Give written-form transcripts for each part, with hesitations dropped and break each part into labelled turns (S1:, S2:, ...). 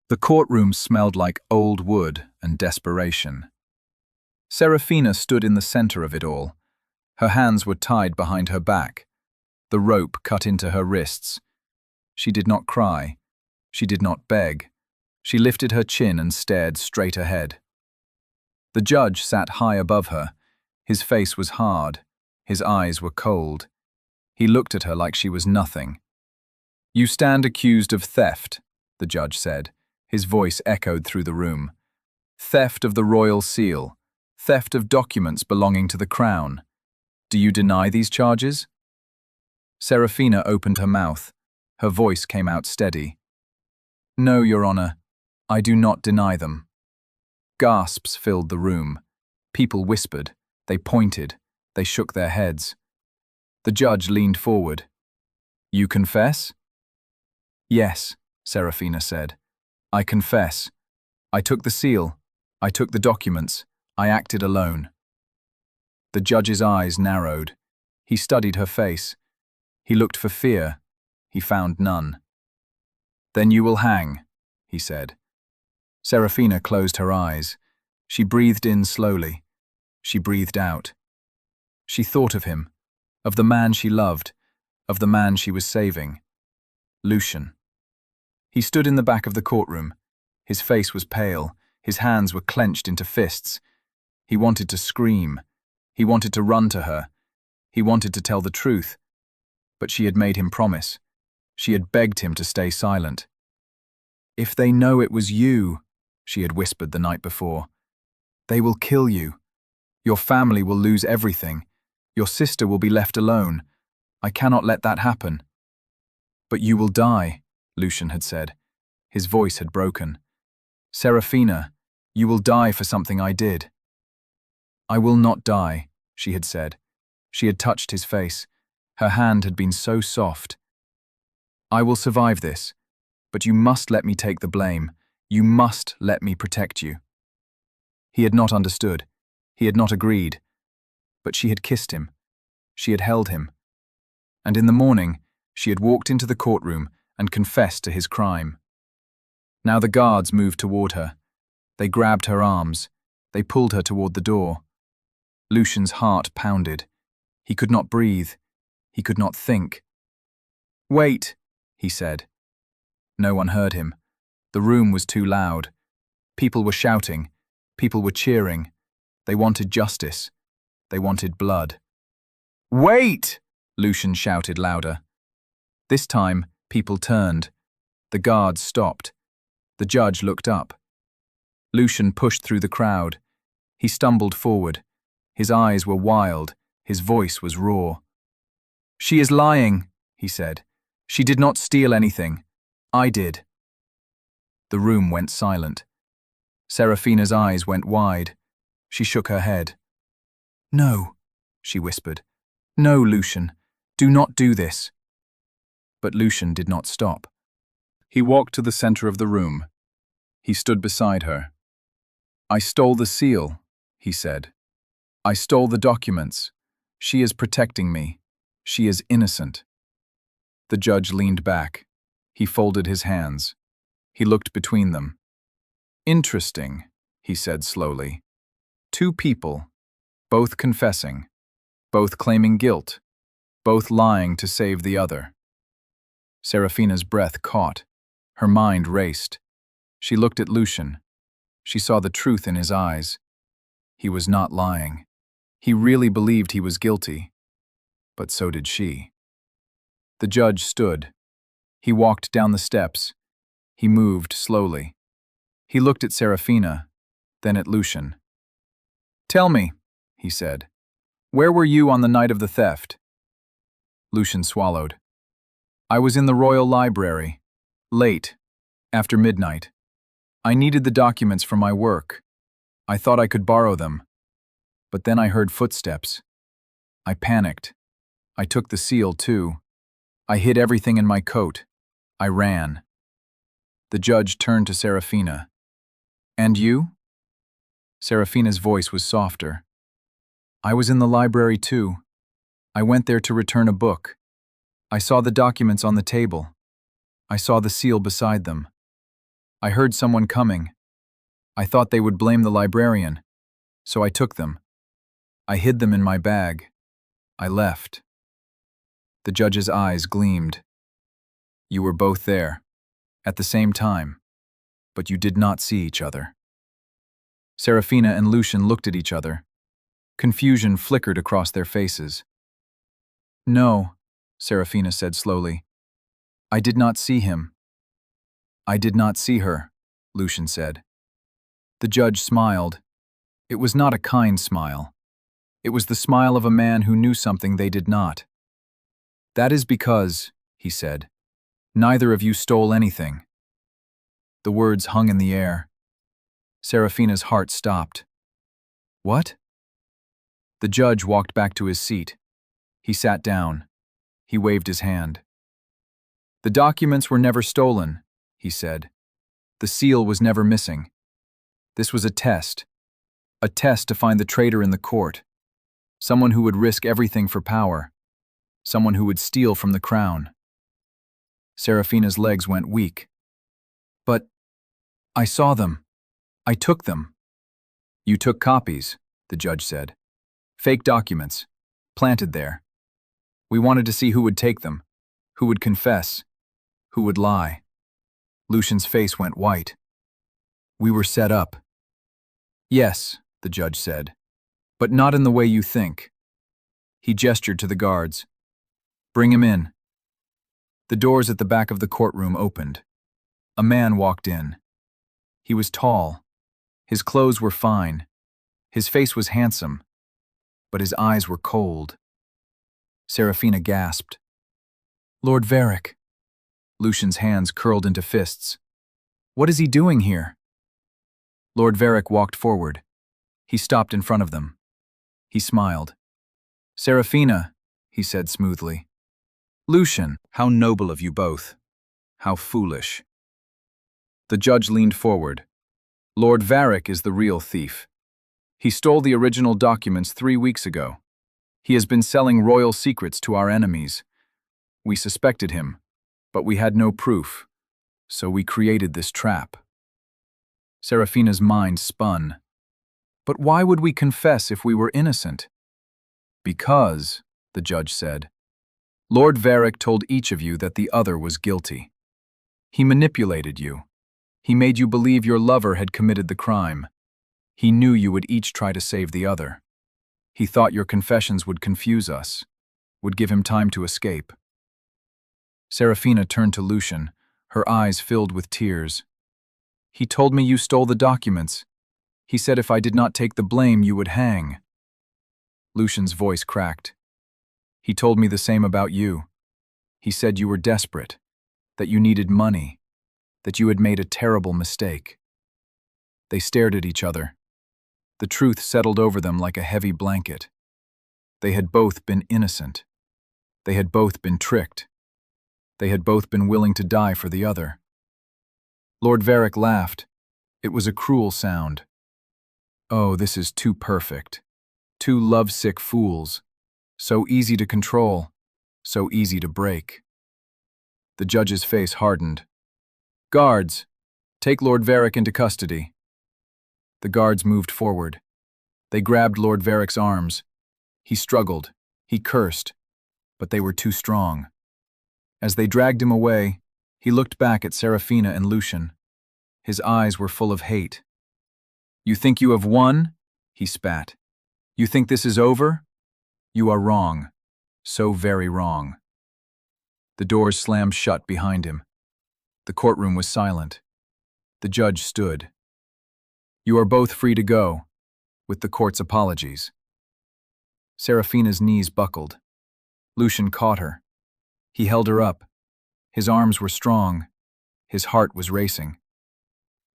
S1: The courtroom smelled like old wood and desperation. Serafina stood in the center of it all. Her hands were tied behind her back, the rope cut into her wrists. She did not cry. She did not beg. She lifted her chin and stared straight ahead. The judge sat high above her. His face was hard. His eyes were cold. He looked at her like she was nothing. "You stand accused of theft," the judge said. His voice echoed through the room. "Theft of the royal seal. Theft of documents belonging to the crown. Do you deny these charges?" Serafina opened her mouth. Her voice came out steady. "No, Your Honor, I do not deny them." Gasps filled the room. People whispered. They pointed. They shook their heads. The judge leaned forward. "You confess?" "Yes," Serafina said. "I confess. I took the seal. I took the documents. I acted alone." The judge's eyes narrowed. He studied her face. He looked for fear. He found none. "Then you will hang," he said. Serafina closed her eyes. She breathed in slowly. She breathed out. She thought of him, of the man she loved, of the man she was saving. Lucian. He stood in the back of the courtroom. His face was pale. His hands were clenched into fists. He wanted to scream. He wanted to run to her. He wanted to tell the truth. But she had made him promise. She had begged him to stay silent. "If they know it was you," she had whispered the night before, "they will kill you. Your family will lose everything. Your sister will be left alone. I cannot let that happen." "But you will die," Lucian had said. His voice had broken. "Serafina, you will die for something I did." "I will not die," she had said. She had touched his face. Her hand had been so soft. "I will survive this, but you must let me take the blame. You must let me protect you." He had not understood. He had not agreed. But she had kissed him. She had held him. And in the morning, she had walked into the courtroom and confessed to his crime. Now the guards moved toward her. They grabbed her arms. They pulled her toward the door. Lucian's heart pounded. He could not breathe. He could not think. "Wait," he said. No one heard him. The room was too loud. People were shouting. People were cheering. They wanted justice. They wanted blood. "Wait!" Lucian shouted louder. This time, people turned. The guards stopped. The judge looked up. Lucian pushed through the crowd. He stumbled forward. His eyes were wild. His voice was raw. "She is lying," he said. "She did not steal anything. I did." The room went silent. Serafina's eyes went wide. She shook her head. "No," she whispered. "No, Lucian. Do not do this." But Lucian did not stop. He walked to the center of the room. He stood beside her. "I stole the seal," he said. "I stole the documents. She is protecting me. She is innocent." The judge leaned back. He folded his hands. He looked between them. "Interesting," he said slowly. "Two people, both confessing, both claiming guilt, both lying to save the other." Serafina's breath caught. Her mind raced. She looked at Lucian. She saw the truth in his eyes. He was not lying. He really believed he was guilty. But so did she. The judge stood. He walked down the steps. He moved slowly. He looked at Serafina, then at Lucian. "Tell me," he said, "where were you on the night of the theft?" Lucian swallowed. "I was in the royal library, late, after midnight. I needed the documents for my work. I thought I could borrow them. But then I heard footsteps. I panicked. I took the seal, too. I hid everything in my coat. I ran." The judge turned to Serafina. "And you?" Serafina's voice was softer. "I was in the library, too. I went there to return a book. I saw the documents on the table. I saw the seal beside them. I heard someone coming. I thought they would blame the librarian, so I took them. I hid them in my bag. I left. The judge's eyes gleamed. You were both there, at the same time, but you did not see each other. Serafina and Lucian looked at each other. Confusion flickered across their faces. No, Serafina said slowly. I did not see him. I did not see her, Lucian said. The judge smiled. It was not a kind smile. It was the smile of a man who knew something they did not. That is because, he said, neither of you stole anything. The words hung in the air. Serafina's heart stopped. What? The judge walked back to his seat. He sat down. He waved his hand. The documents were never stolen, he said. The seal was never missing. This was a test to find the traitor in the court, someone who would risk everything for power, someone who would steal from the crown. Serafina's legs went weak. But I saw them. I took them. You took copies, the judge said. Fake documents, planted there. We wanted to see who would take them, who would confess, who would lie. Lucian's face went white. We were set up. Yes, the judge said, but not in the way you think. He gestured to the guards. Bring him in. The doors at the back of the courtroom opened. A man walked in. He was tall. His clothes were fine. His face was handsome, but his eyes were cold. Serafina gasped. Lord Varick. Lucian's hands curled into fists. What is he doing here? Lord Varick walked forward. He stopped in front of them. He smiled. Serafina, he said smoothly. Lucian, how noble of you both. How foolish. The judge leaned forward. Lord Varick is the real thief. He stole the original documents 3 weeks ago. He has been selling royal secrets to our enemies. We suspected him, but we had no proof, so we created this trap. Serafina's mind spun. But why would we confess if we were innocent? Because, the judge said, Lord Varick told each of you that the other was guilty. He manipulated you. He made you believe your lover had committed the crime. He knew you would each try to save the other. He thought your confessions would confuse us, would give him time to escape. Serafina turned to Lucian, her eyes filled with tears. He told me you stole the documents. He said if I did not take the blame, you would hang. Lucian's voice cracked. He told me the same about you. He said you were desperate, that you needed money, that you had made a terrible mistake. They stared at each other. The truth settled over them like a heavy blanket. They had both been innocent. They had both been tricked. They had both been willing to die for the other. Lord Varick laughed. It was a cruel sound. Oh, this is too perfect. Two lovesick fools. So easy to control. So easy to break. The judge's face hardened. Guards, take Lord Varick into custody. The guards moved forward. They grabbed Lord Varick's arms. He struggled. He cursed. But they were too strong. As they dragged him away, he looked back at Serafina and Lucian. His eyes were full of hate. You think you have won? He spat. You think this is over? You are wrong. So very wrong. The doors slammed shut behind him. The courtroom was silent. The judge stood. You are both free to go, with the court's apologies. Serafina's knees buckled. Lucian caught her. He held her up. His arms were strong. His heart was racing.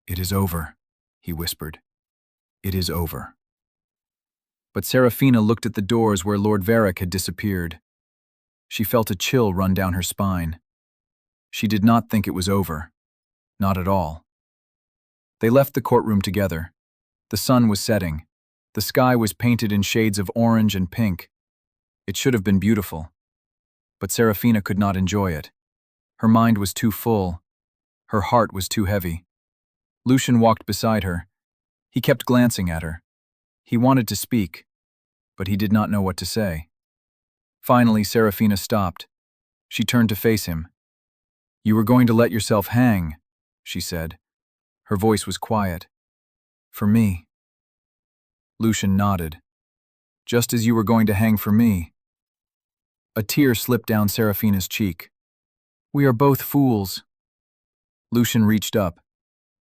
S1: It is over, he whispered. It is over. But Serafina looked at the doors where Lord Varick had disappeared. She felt a chill run down her spine. She did not think it was over. Not at all. They left the courtroom together. The sun was setting. The sky was painted in shades of orange and pink. It should have been beautiful. But Serafina could not enjoy it. Her mind was too full. Her heart was too heavy. Lucian walked beside her. He kept glancing at her. He wanted to speak, but he did not know what to say. Finally, Serafina stopped. She turned to face him. "You were going to let yourself hang," she said. Her voice was quiet. "For me." Lucian nodded. "Just as you were going to hang for me." A tear slipped down Serafina's cheek. "We are both fools." Lucian reached up.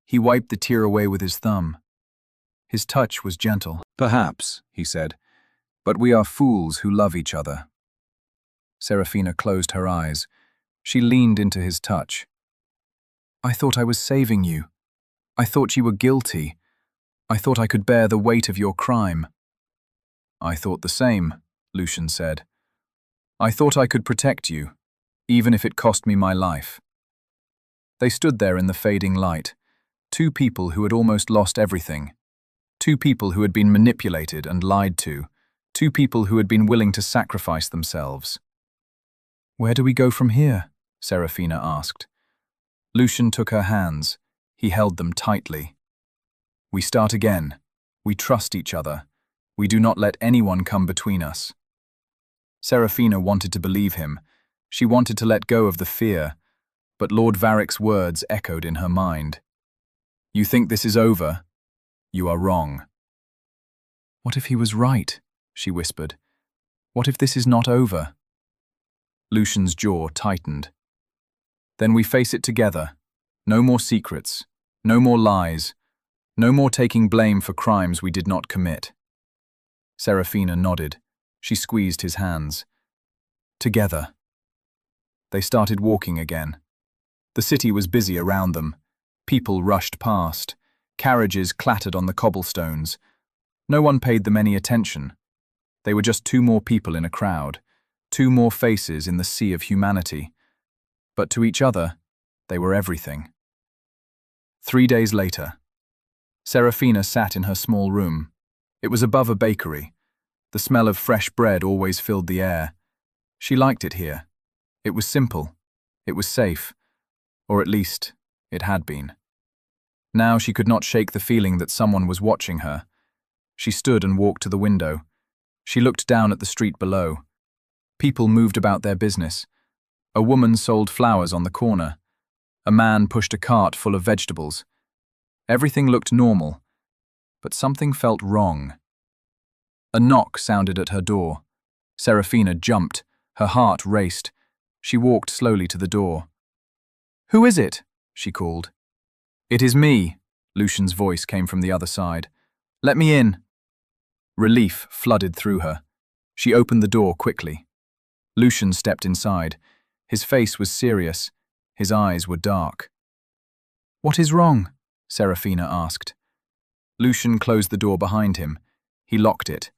S1: He wiped the tear away with his thumb. His touch was gentle. "Perhaps," he said, "but we are fools who love each other." Serafina closed her eyes. She leaned into his touch. "I thought I was saving you. I thought you were guilty. I thought I could bear the weight of your crime." "I thought the same," Lucian said. "I thought I could protect you, even if it cost me my life." They stood there in the fading light, two people who had almost lost everything, two people who had been manipulated and lied to, two people who had been willing to sacrifice themselves. "Where do we go from here?" Serafina asked. Lucian took her hands. He held them tightly. "We start again. We trust each other. We do not let anyone come between us." Serafina wanted to believe him. She wanted to let go of the fear, but Lord Varric's words echoed in her mind. "You think this is over? You are wrong." "What if he was right?" she whispered. "What if this is not over?" Lucian's jaw tightened. "Then we face it together. No more secrets. No more lies. No more taking blame for crimes we did not commit." Serafina nodded. She squeezed his hands. "Together." They started walking again. The city was busy around them. People rushed past. Carriages clattered on the cobblestones. No one paid them any attention. They were just two more people in a crowd, two more faces in the sea of humanity. But to each other, they were everything. 3 days later, Serafina sat in her small room. It was above a bakery. The smell of fresh bread always filled the air. She liked it here. It was simple. It was safe. Or at least, it had been. Now she could not shake the feeling that someone was watching her. She stood and walked to the window. She looked down at the street below. People moved about their business. A woman sold flowers on the corner. A man pushed a cart full of vegetables. Everything looked normal, but something felt wrong. A knock sounded at her door. Serafina jumped. Her heart raced. She walked slowly to the door. "Who is it?" she called. "It is me," Lucian's voice came from the other side. "Let me in." Relief flooded through her. She opened the door quickly. Lucian stepped inside. His face was serious. His eyes were dark. "What is wrong?" Serafina asked. Lucian closed the door behind him. He locked it.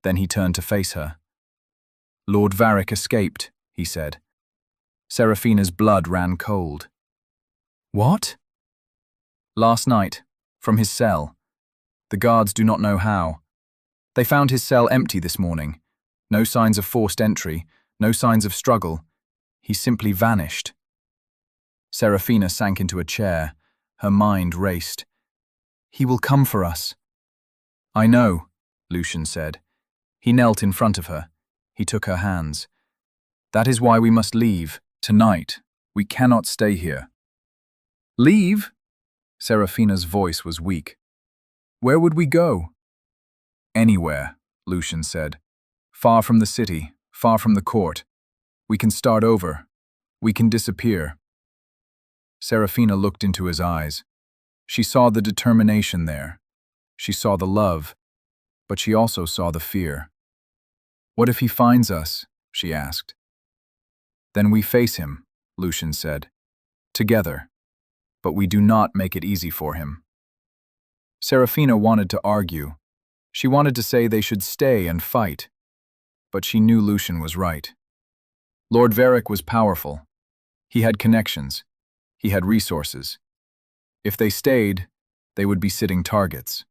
S1: Then he turned to face her. "Lord Varric escaped," he said. Serafina's blood ran cold. "What?" "Last night, from his cell. The guards do not know how. They found his cell empty this morning. No signs of forced entry, no signs of struggle. He simply vanished." Serafina sank into a chair. Her mind raced. "He will come for us." "I know," Lucian said. He knelt in front of her. He took her hands. "That is why we must leave. Tonight, we cannot stay here." "Leave?" Serafina's voice was weak. "Where would we go?" "Anywhere," Lucian said. "Far from the city, far from the court. We can start over. We can disappear." Serafina looked into his eyes. She saw the determination there. She saw the love, but she also saw the fear. "What if he finds us?" she asked. "Then we face him," Lucian said. "Together. But we do not make it easy for him." Serafina wanted to argue. She wanted to say they should stay and fight. But she knew Lucian was right. Lord Varric was powerful. He had connections. He had resources. If they stayed, they would be sitting targets.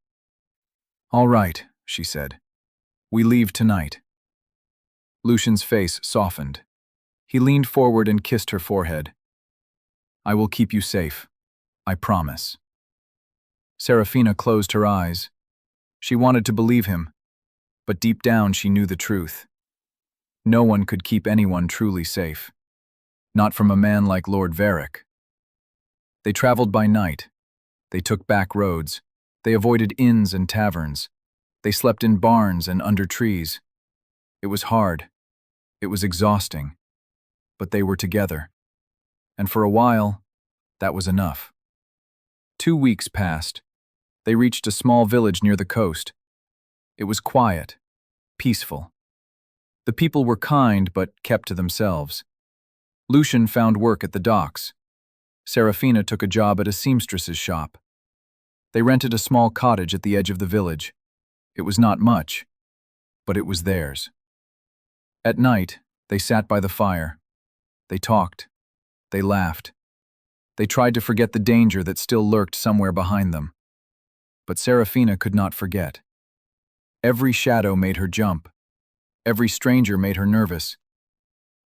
S1: "All right," she said. "We leave tonight." Lucian's face softened. He leaned forward and kissed her forehead. "I will keep you safe. I promise." Serafina closed her eyes. She wanted to believe him, but deep down she knew the truth. No one could keep anyone truly safe. Not from a man like Lord Varick. They traveled by night. They took back roads. They avoided inns and taverns. They slept in barns and under trees. It was hard. It was exhausting. But they were together. And for a while, that was enough. 2 weeks passed. They reached a small village near the coast. It was quiet, peaceful. The people were kind but kept to themselves. Lucian found work at the docks. Serafina took a job at a seamstress's shop. They rented a small cottage at the edge of the village. It was not much, but it was theirs. At night, they sat by the fire. They talked. They laughed. They tried to forget the danger that still lurked somewhere behind them. But Serafina could not forget. Every shadow made her jump. Every stranger made her nervous.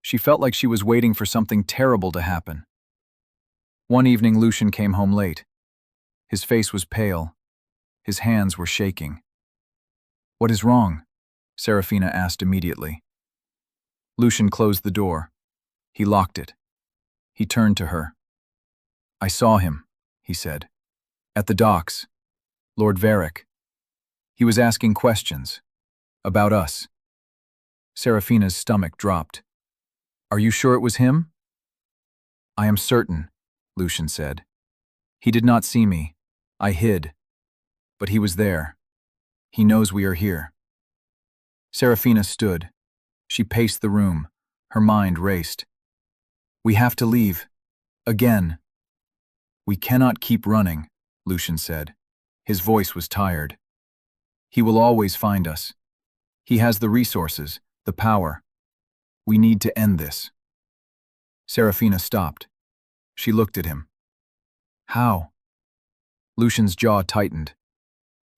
S1: She felt like she was waiting for something terrible to happen. One evening, Lucian came home late. His face was pale. His hands were shaking. "What is wrong?" Serafina asked immediately. Lucian closed the door. He locked it. He turned to her. "I saw him," he said. "At the docks. Lord Varick. He was asking questions. About us." Serafina's stomach dropped. "Are you sure it was him?" "I am certain," Lucian said. "He did not see me. I hid. But he was there. He knows we are here." Serafina stood. She paced the room. Her mind raced. "We have to leave. Again." "We cannot keep running," Lucian said. His voice was tired. "He will always find us. He has the resources, the power. We need to end this." Serafina stopped. She looked at him. "How?" Lucian's jaw tightened.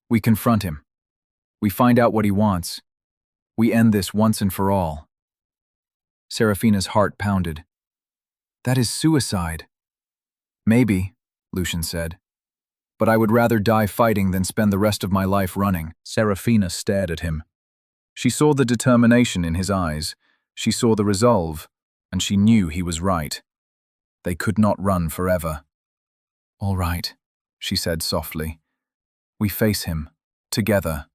S1: "We confront him. We find out what he wants. We end this once and for all." Serafina's heart pounded. "That is suicide." "Maybe," Lucian said. "But I would rather die fighting than spend the rest of my life running." Serafina stared at him. She saw the determination in his eyes. She saw the resolve, and she knew he was right. They could not run forever. "All right," she said softly. "We face him, together."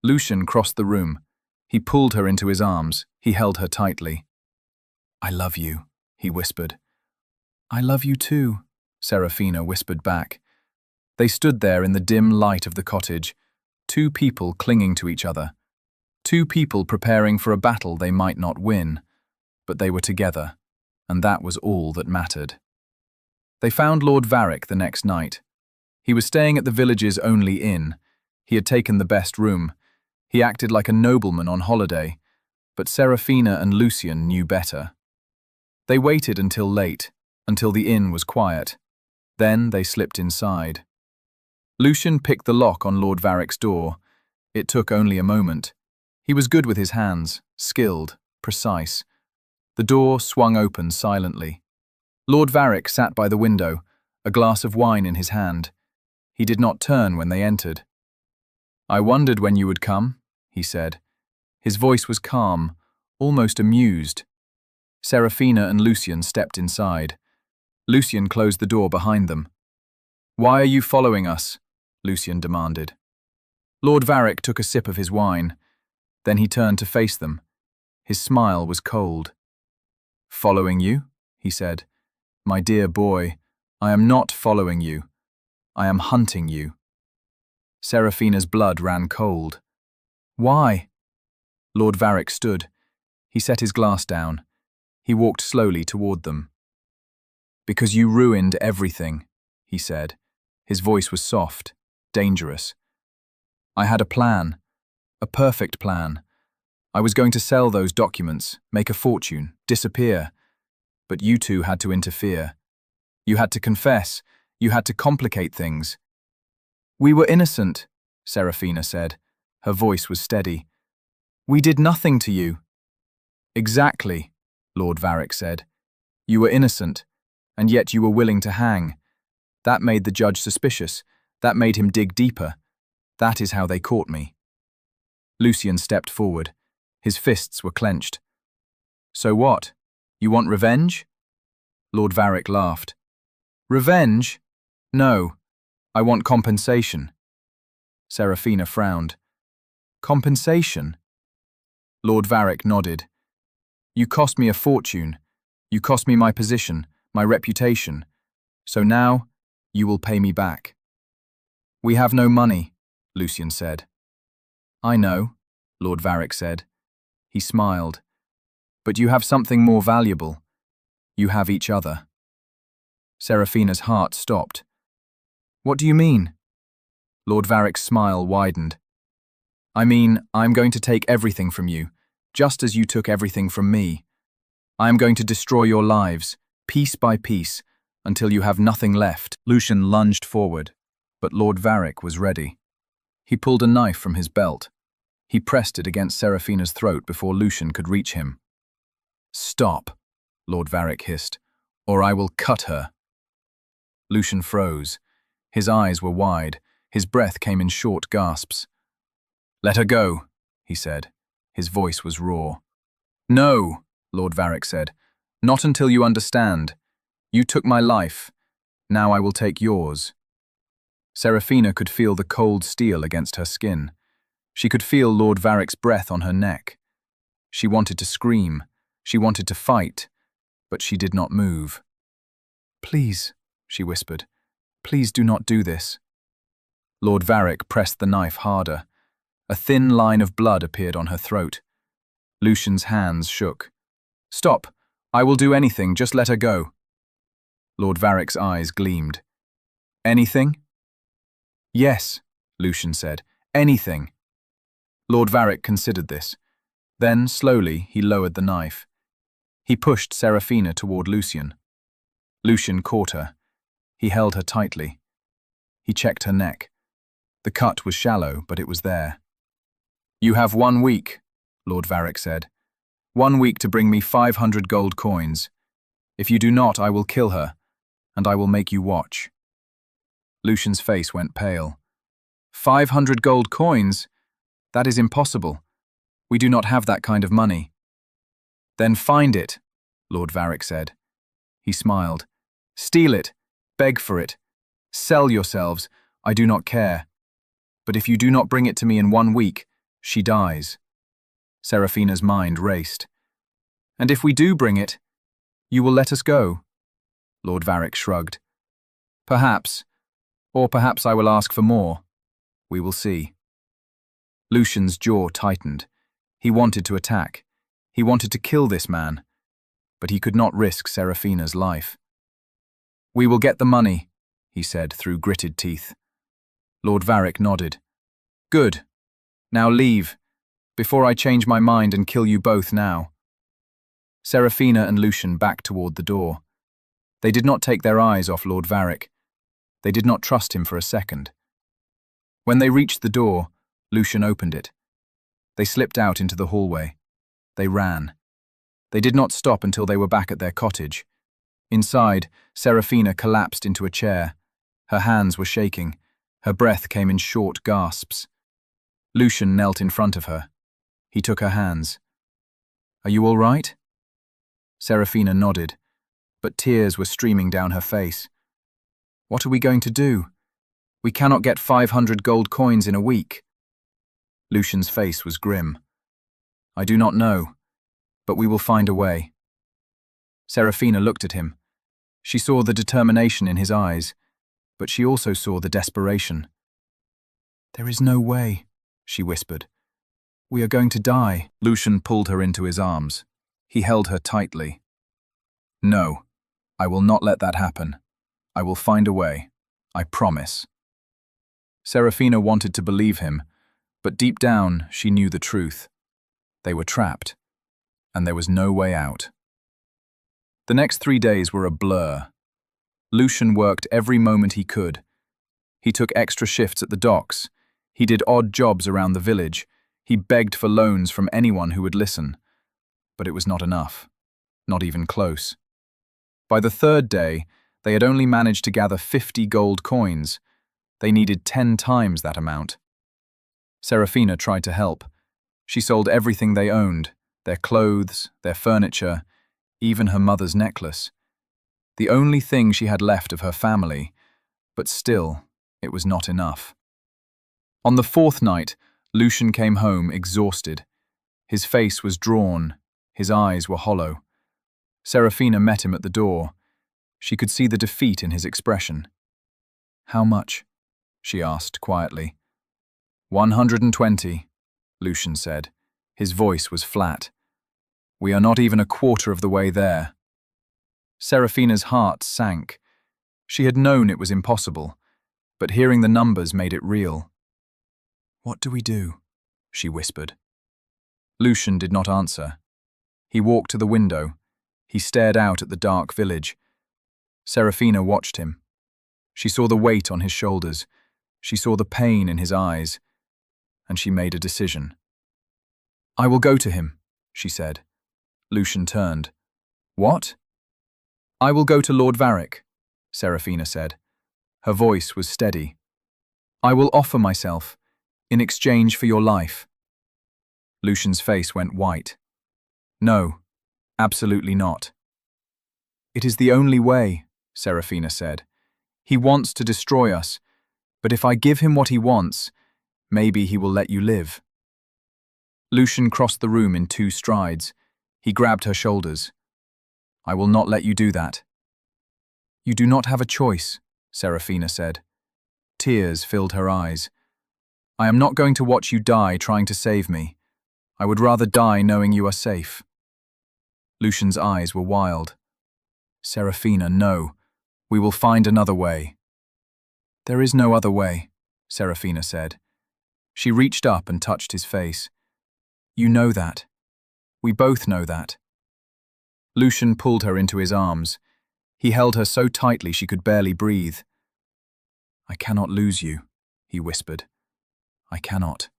S1: Lucian crossed the room. He pulled her into his arms. He held her tightly. "I love you," he whispered. "I love you too," Serafina whispered back. They stood there in the dim light of the cottage, two people clinging to each other, two people preparing for a battle they might not win, but they were together, and that was all that mattered. They found Lord Varick the next night. He was staying at the village's only inn. He had taken the best room. He acted like a nobleman on holiday, but Serafina and Lucian knew better. They waited until late, until the inn was quiet. Then they slipped inside. Lucian picked the lock on Lord Varick's door. It took only a moment. He was good with his hands, skilled, precise. The door swung open silently. Lord Varick sat by the window, a glass of wine in his hand. He did not turn when they entered. "I wondered when you would come," he said. His voice was calm, almost amused. Serafina and Lucian stepped inside. Lucian closed the door behind them. "Why are you following us?" Lucian demanded. Lord Varick took a sip of his wine. Then he turned to face them. His smile was cold. "Following you?" he said. "My dear boy, I am not following you. I am hunting you." Serafina's blood ran cold. "Why?" Lord Varick stood. He set his glass down. He walked slowly toward them. "Because you ruined everything," he said. His voice was soft, dangerous. "I had a plan, a perfect plan. I was going to sell those documents, make a fortune, disappear. But you two had to interfere. You had to confess. You had to complicate things." "We were innocent," Serafina said. Her voice was steady. "We did nothing to you." "Exactly," Lord Varick said. "You were innocent, and yet you were willing to hang. That made the judge suspicious. That made him dig deeper. That is how they caught me. Lucian stepped forward. His fists were clenched. So what? You want revenge? Lord Varick laughed. Revenge? No. I want compensation. Serafina frowned. Compensation? Lord Varick nodded. You cost me a fortune. You cost me my position, my reputation. So now, you will pay me back. We have no money, Lucian said. I know, Lord Varick said. He smiled. But you have something more valuable. You have each other. Serafina's heart stopped. What do you mean? Lord Varick's smile widened. I mean, I'm going to take everything from you, just as you took everything from me. I am going to destroy your lives, piece by piece, until you have nothing left. Lucian lunged forward, but Lord Varick was ready. He pulled a knife from his belt. He pressed it against Serafina's throat before Lucian could reach him. Stop, Lord Varick hissed, or I will cut her. Lucian froze. His eyes were wide. His breath came in short gasps. Let her go, he said. His voice was raw. No, Lord Varick said. Not until you understand. You took my life. Now I will take yours. Serafina could feel the cold steel against her skin. She could feel Lord Varick's breath on her neck. She wanted to scream. She wanted to fight, but she did not move. Please, she whispered. Please do not do this. Lord Varick pressed the knife harder. A thin line of blood appeared on her throat. Lucian's hands shook. Stop! I will do anything, just let her go. Lord Varick's eyes gleamed. Anything? Yes, Lucian said. Anything. Lord Varick considered this. Then, slowly, he lowered the knife. He pushed Serafina toward Lucian. Lucian caught her. He held her tightly. He checked her neck. The cut was shallow, but it was there. You have 1 week, Lord Varick said. 1 week to bring me 500 gold coins. If you do not, I will kill her, and I will make you watch. Lucian's face went pale. 500 gold coins? That is impossible. We do not have that kind of money. Then find it, Lord Varick said. He smiled. Steal it. Beg for it. Sell yourselves. I do not care. But if you do not bring it to me in 1 week, she dies. Serafina's mind raced. And if we do bring it, you will let us go? Lord Varick shrugged. Perhaps. Or perhaps I will ask for more. We will see. Lucian's jaw tightened. He wanted to attack. He wanted to kill this man. But he could not risk Serafina's life. We will get the money, he said through gritted teeth. Lord Varick nodded. Good. Now leave, before I change my mind and kill you both now. Serafina and Lucian backed toward the door. They did not take their eyes off Lord Varick. They did not trust him for a second. When they reached the door, Lucian opened it. They slipped out into the hallway. They ran. They did not stop until they were back at their cottage. Inside, Serafina collapsed into a chair. Her hands were shaking. Her breath came in short gasps. Lucian knelt in front of her. He took her hands. Are you all right? Serafina nodded, but tears were streaming down her face. What are we going to do? We cannot get 500 gold coins in a week. Lucian's face was grim. I do not know, but we will find a way. Serafina looked at him. She saw the determination in his eyes, but she also saw the desperation. There is no way, she whispered. We are going to die. Lucian pulled her into his arms. He held her tightly. No, I will not let that happen. I will find a way. I promise. Serafina wanted to believe him, but deep down she knew the truth. They were trapped, and there was no way out. The next 3 days were a blur. Lucian worked every moment he could. He took extra shifts at the docks. He did odd jobs around the village. He begged for loans from anyone who would listen. But it was not enough. Not even close. By the 3rd day, they had only managed to gather 50 gold coins. They needed 10 times that amount. Serafina tried to help. She sold everything they owned, their clothes, their furniture, even her mother's necklace. The only thing she had left of her family, but still, it was not enough. On the fourth night, Lucian came home exhausted. His face was drawn, his eyes were hollow. Serafina met him at the door. She could see the defeat in his expression. "How much?" she asked quietly. 120, Lucian said. His voice was flat. "We are not even a quarter of the way there." Serafina's heart sank. She had known it was impossible, but hearing the numbers made it real. "What do we do?" she whispered. Lucian did not answer. He walked to the window. He stared out at the dark village. Serafina watched him. She saw the weight on his shoulders. She saw the pain in his eyes. And she made a decision. "I will go to him," she said. Lucian turned. "What?" "I will go to Lord Varick," Serafina said. Her voice was steady. "I will offer myself, in exchange for your life." Lucian's face went white. "No, absolutely not." "It is the only way," Serafina said. "He wants to destroy us, but if I give him what he wants, maybe he will let you live." Lucian crossed the room in 2 strides. He grabbed her shoulders. "I will not let you do that." "You do not have a choice," Serafina said. Tears filled her eyes. "I am not going to watch you die trying to save me. I would rather die knowing you are safe." Lucian's eyes were wild. "Serafina, no. We will find another way." "There is no other way," Serafina said. She reached up and touched his face. "You know that. We both know that." Lucian pulled her into his arms. He held her so tightly she could barely breathe. "I cannot lose you," he whispered. "I cannot."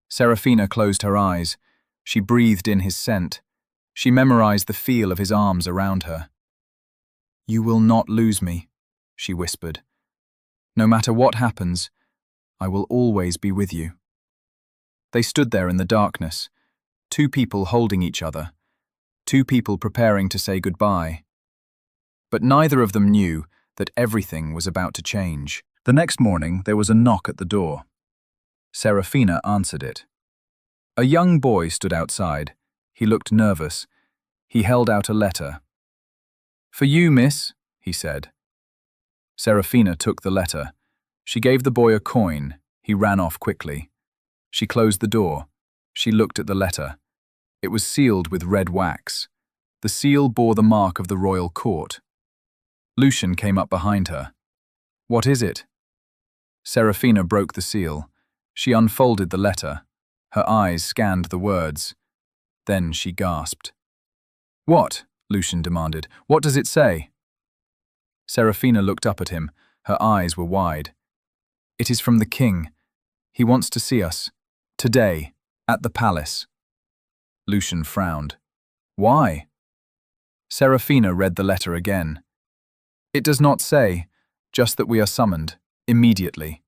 S1: Serafina closed her eyes. She breathed in his scent. She memorized the feel of his arms around her. "You will not lose me," she whispered. "No matter what happens, I will always be with you." They stood there in the darkness, 2 people holding each other, 2 people preparing to say goodbye. But neither of them knew that everything was about to change. The next morning, there was a knock at the door. Serafina answered it. A young boy stood outside. He looked nervous. He held out a letter. "For you, miss," he said. Serafina took the letter. She gave the boy a coin. He ran off quickly. She closed the door. She looked at the letter. It was sealed with red wax. The seal bore the mark of the royal court. Lucian came up behind her. "What is it?" Serafina broke the seal. She unfolded the letter. Her eyes scanned the words. Then she gasped. "What?" Lucian demanded. "What does it say?" Serafina looked up at him. Her eyes were wide. "It is from the king. He wants to see us. Today, at the palace." Lucian frowned. "Why?" Serafina read the letter again. "It does not say, just that we are summoned, immediately."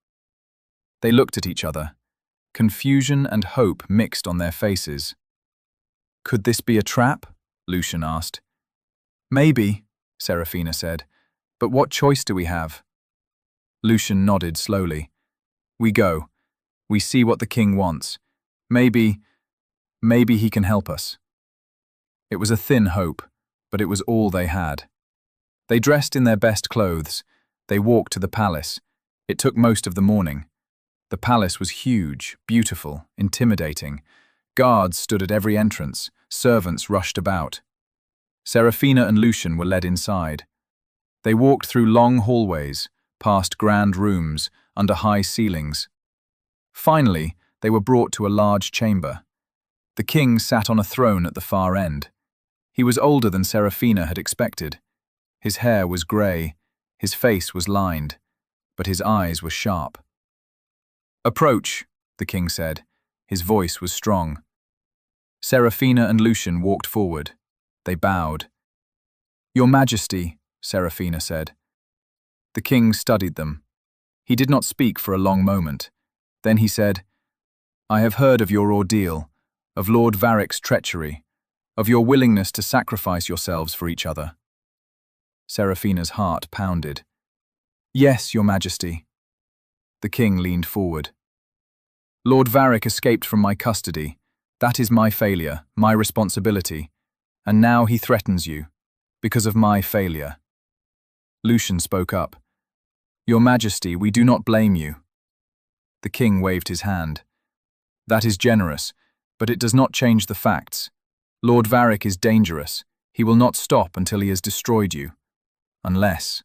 S1: They looked at each other. Confusion and hope mixed on their faces. "Could this be a trap?" Lucian asked. "Maybe," Serafina said. "But what choice do we have?" Lucian nodded slowly. "We go. We see what the king wants. Maybe he can help us." It was a thin hope, but it was all they had. They dressed in their best clothes. They walked to the palace. It took most of the morning. The palace was huge, beautiful, intimidating. Guards stood at every entrance. Servants rushed about. Serafina and Lucian were led inside. They walked through long hallways, past grand rooms, under high ceilings. Finally, they were brought to a large chamber. The king sat on a throne at the far end. He was older than Serafina had expected. His hair was grey, his face was lined, but his eyes were sharp. "Approach," the king said. His voice was strong. Serafina and Lucian walked forward. They bowed. "Your Majesty," Serafina said. The king studied them. He did not speak for a long moment. Then he said, "I have heard of your ordeal, of Lord Varric's treachery, of your willingness to sacrifice yourselves for each other." Seraphina's heart pounded. "Yes, Your Majesty." The king leaned forward. "Lord Varric escaped from my custody. That is my failure, my responsibility. And now he threatens you, because of my failure." Lucian spoke up. "Your Majesty, we do not blame you." The king waved his hand. "That is generous, but it does not change the facts. Lord Varric is dangerous. He will not stop until he has destroyed you. Unless—"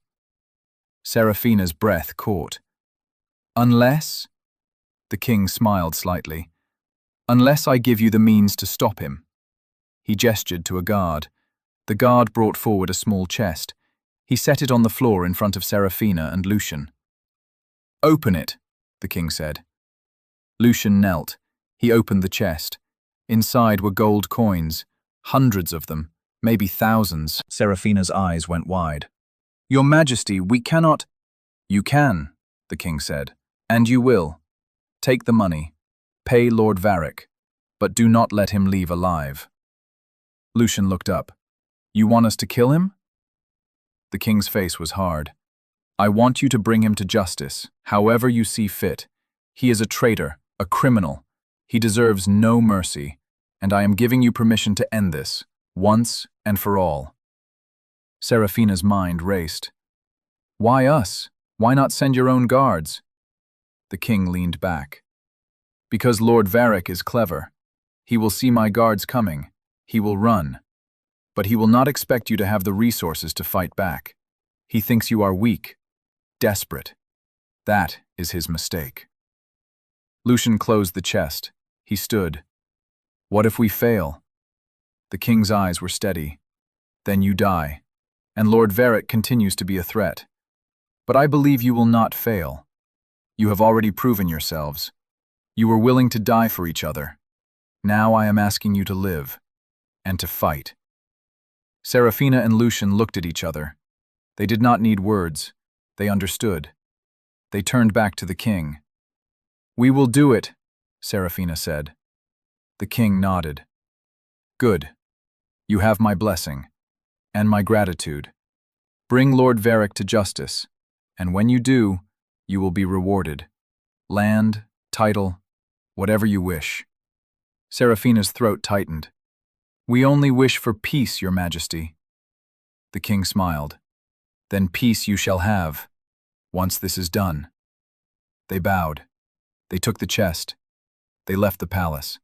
S1: Seraphina's breath caught. "Unless?" The king smiled slightly. "Unless I give you the means to stop him." He gestured to a guard. The guard brought forward a small chest. He set it on the floor in front of Seraphina and Lucian. "Open it," the king said. Lucian knelt. He opened the chest. Inside were gold coins, hundreds of them, maybe thousands. Seraphina's eyes went wide. "Your Majesty, we cannot—" "You can," the king said, "and you will. Take the money. Pay Lord Varric, but do not let him leave alive." Lucian looked up. "You want us to kill him?" The king's face was hard. "I want you to bring him to justice, however you see fit. He is a traitor, a criminal. He deserves no mercy, and I am giving you permission to end this, once and for all." Seraphina's mind raced. "Why us? Why not send your own guards?" The king leaned back. "Because Lord Varric is clever. He will see my guards coming. He will run. But he will not expect you to have the resources to fight back. He thinks you are weak, desperate. That is his mistake." Lucian closed the chest. He stood. "What if we fail?" The king's eyes were steady. "Then you die, and Lord Varric continues to be a threat. But I believe you will not fail. You have already proven yourselves. You were willing to die for each other. Now I am asking you to live, and to fight." Seraphina and Lucian looked at each other. They did not need words. They understood. They turned back to the king. "We will do it," Seraphina said. The king nodded. "Good. You have my blessing, and my gratitude. Bring Lord Varric to justice, and when you do, you will be rewarded. Land, title, whatever you wish." Seraphina's throat tightened. "We only wish for peace, Your Majesty." The king smiled. "Then peace you shall have, once this is done." They bowed. They took the chest. They left the palace.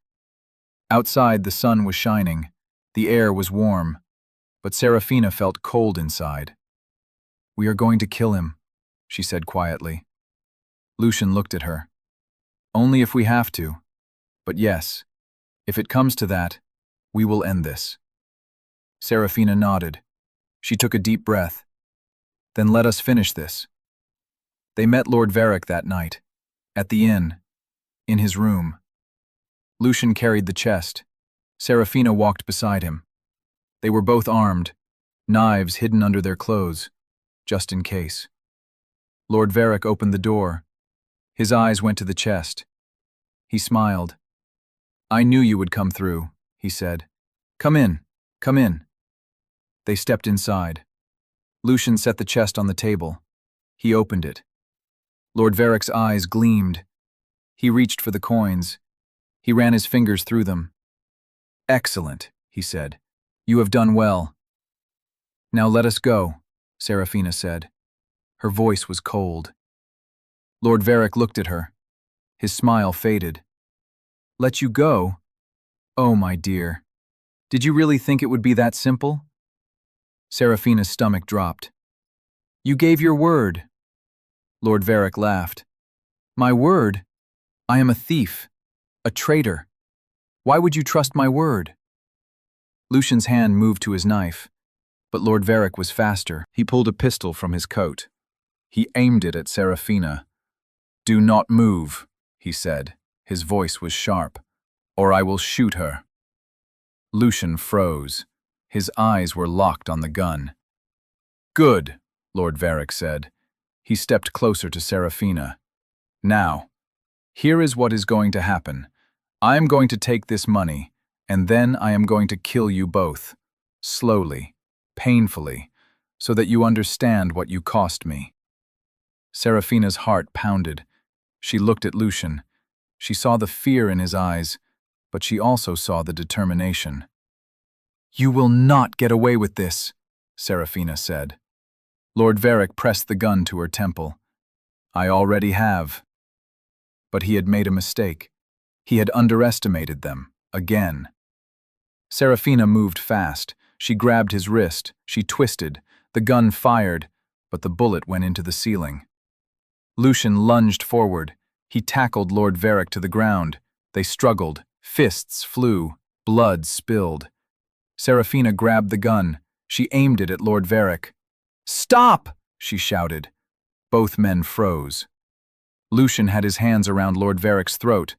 S1: Outside, the sun was shining. The air was warm. But Seraphina felt cold inside. "We are going to kill him," she said quietly. Lucian looked at her. "Only if we have to. But yes, if it comes to that, we will end this." Seraphina nodded. She took a deep breath. "Then let us finish this." They met Lord Varric that night, at the inn, in his room. Lucian carried the chest. Seraphina walked beside him. They were both armed, knives hidden under their clothes, just in case. Lord Varric opened the door. His eyes went to the chest. He smiled. "I knew you would come through," he said. Come in, come in." They stepped inside. Lucian set the chest on the table. He opened it. Lord Varric's eyes gleamed. He reached for the coins. He ran his fingers through them. "Excellent," he said. "You have done well." "Now let us go," Seraphina said. Her voice was cold. Lord Varric looked at her. His smile faded. "Let you go? Oh, my dear. Did you really think it would be that simple?" Seraphina's stomach dropped. "You gave your word." Lord Varric laughed. "My word? I am a thief, a traitor. Why would you trust my word?" Lucian's hand moved to his knife, but Lord Varric was faster. He pulled a pistol from his coat. He aimed it at Seraphina. "Do not move," he said. His voice was sharp, "or I will shoot her." Lucian froze. His eyes were locked on the gun. "Good," Lord Varric said. He stepped closer to Seraphina. Now, here is what is going to happen. I am going to take this money, and then I am going to kill you both. Slowly, painfully, so that you understand what you cost me." Serafina's heart pounded. She looked at Lucian. She saw the fear in his eyes, but she also saw the determination. "You will not get away with this," Serafina said. Lord Varick pressed the gun to her temple. "I already have." But he had made a mistake. He had underestimated them, again. Serafina moved fast. She grabbed his wrist. She twisted. The gun fired, but the bullet went into the ceiling. Lucian lunged forward. He tackled Lord Varick to the ground. They struggled. Fists flew. Blood spilled. Serafina grabbed the gun. She aimed it at Lord Varick. "Stop!" she shouted. Both men froze. Lucian had his hands around Lord Varick's throat.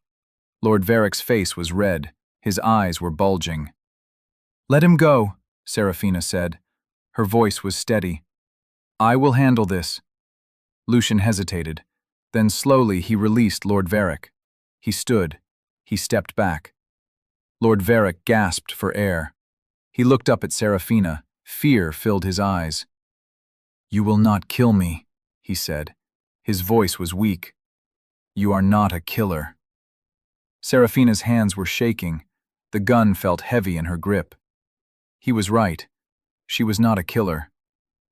S1: Lord Varick's face was red. His eyes were bulging. "Let him go," Serafina said. Her voice was steady. "I will handle this." Lucian hesitated. Then slowly he released Lord Varick. He stood. He stepped back. Lord Varick gasped for air. He looked up at Serafina. Fear filled his eyes. "You will not kill me," he said. His voice was weak. "You are not a killer." Serafina's hands were shaking. The gun felt heavy in her grip. He was right. She was not a killer.